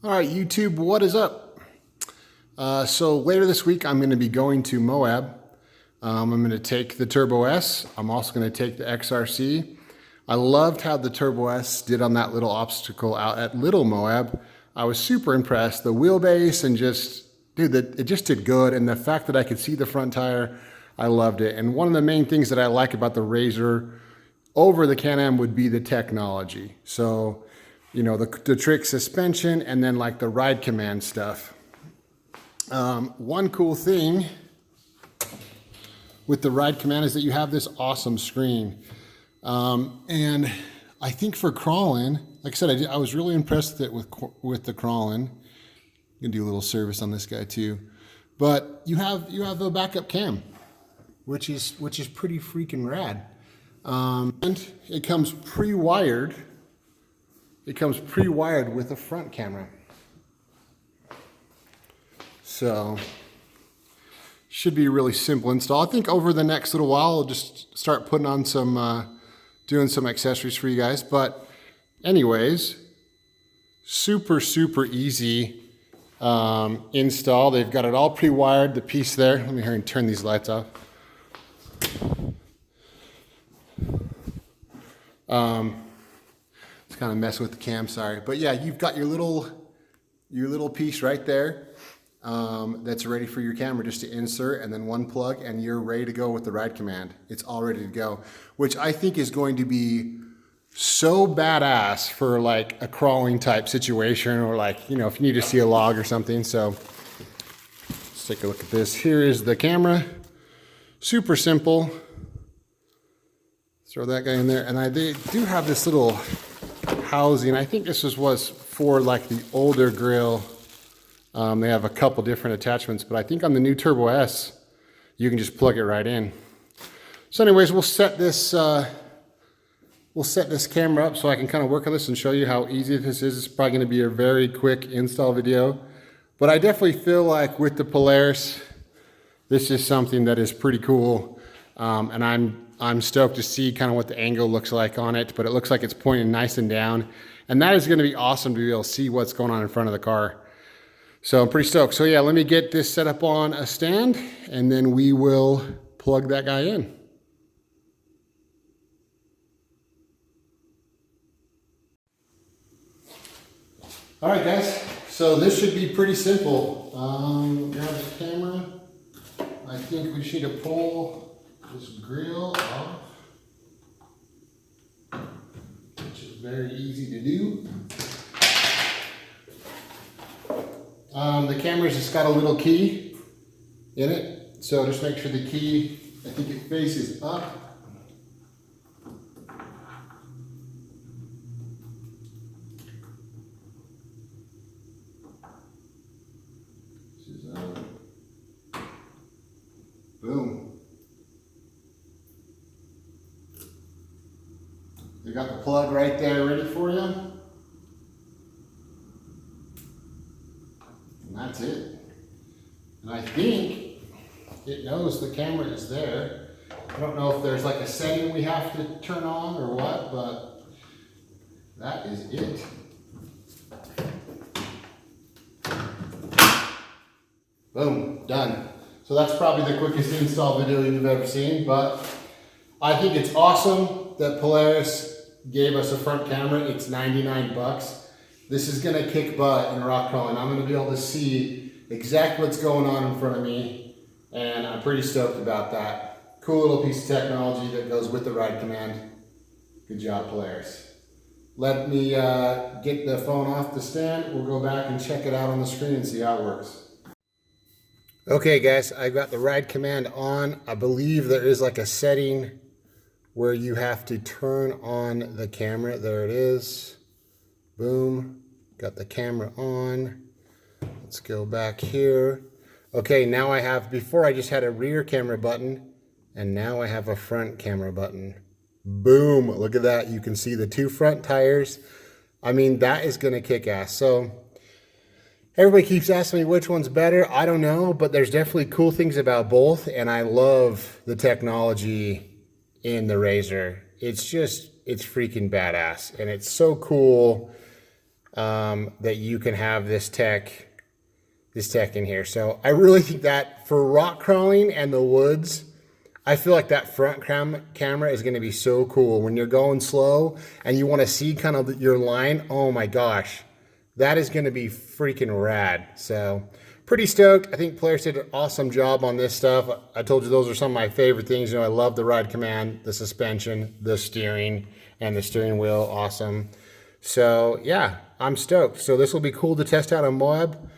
All right, YouTube, what is up? So later this week, I'm going to be going to Moab. I'm going to take the Turbo S. I'm also going to take the XRC. I loved how the Turbo S did on that little obstacle out at Little Moab. I was super impressed. The wheelbase and just, dude, it just did good. And the fact that I could see the front tire, I loved it. And one of the main things that I like about the Rzr over the Can-Am would be the technology. So, you know, the trick suspension and then like the ride command stuff. One cool thing with the ride command is that you have this awesome screen. And I think for crawling, like I said, I was really impressed with the crawling. You can do a little service on this guy too. But you have a backup cam, which is pretty freaking rad. And it comes pre-wired. It comes pre-wired with a front camera. So, should be a really simple install. I think over the next little while, I'll just start putting on some, doing some accessories for you guys. But anyways, super easy install. They've got it all pre-wired, the piece there. Let me hurry and turn these lights off. It's kind of messing with the cam, sorry. But yeah, you've got your little piece right there that's ready for your camera just to insert, and then one plug and you're ready to go with the ride command. It's all ready to go, which I think is going to be so badass for like a crawling type situation, or like, you know, if you need to see a log or something. So let's take a look at this. Here is the camera. Super simple. Throw that guy in there. And they do have this little housing. I think this was for like the older grill. They have a couple different attachments, but I think on the new Turbo S, you can just plug it right in. So anyways, we'll set this camera up so I can kind of work on this and show you how easy this is. It's probably going to be a very quick install video, but I definitely feel like with the Polaris, this is something that is pretty cool. And I'm stoked to see kind of what the angle looks like on it, but it looks like it's pointing nice and down. And that is going to be awesome to be able to see what's going on in front of the car. So I'm pretty stoked. So yeah, let me get this set up on a stand and then we will plug that guy in. All right, guys. So this should be pretty simple. Grab the camera. I think we just need to pull this grill off, which is very easy to do. The camera's just got a little key in it, so just make sure the key, I think it faces up. This is up. Boom. You got the plug right there ready for you. And that's it. And I think it knows the camera is there. I don't know if there's like a setting we have to turn on or what, but that is it. Boom, done. So that's probably the quickest install video you've ever seen, but I think it's awesome that Polaris gave us a front camera. It's 99 bucks. This is gonna kick butt in rock crawling. I'm gonna be able to see exactly what's going on in front of me, and I'm pretty stoked about that. Cool little piece of technology that goes with the ride command. Good job, Polaris. Let me get the phone off the stand. We'll go back and check it out on the screen and see how it works. Okay guys, I've got the ride command on. I believe there is like a setting where you have to turn on the camera. There it is. Boom, got the camera on. Let's go back here. Okay, now I have, before I just had a rear camera button, and now I have a front camera button. Boom, look at that. You can see the two front tires. I mean, that is gonna kick ass. So everybody keeps asking me which one's better. I don't know, but there's definitely cool things about both, and I love the technology in the Rzr. It's freaking badass, and it's so cool. that you can have this tech in here. So I really think that for rock crawling and the woods, I feel like that front camera is going to be so cool when you're going slow and you want to see kind of your line. Oh my gosh, that is going to be freaking rad. So pretty stoked. I think Polaris did an awesome job on this stuff. I told you those are some of my favorite things. You know, I love the ride command, the suspension, the steering, and the steering wheel. Awesome. So yeah, I'm stoked. So this will be cool to test out on Moab.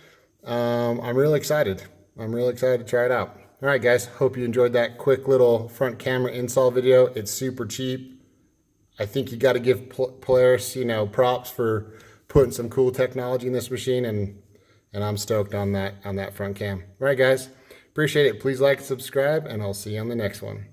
I'm really excited. I'm really excited to try it out. All right, guys, hope you enjoyed that quick little front camera install video. It's super cheap. I think you got to give Polaris, you know, props for putting some cool technology in this machine, and I'm stoked on that front cam. All right, guys, appreciate it. Please like and subscribe, and I'll see you on the next one.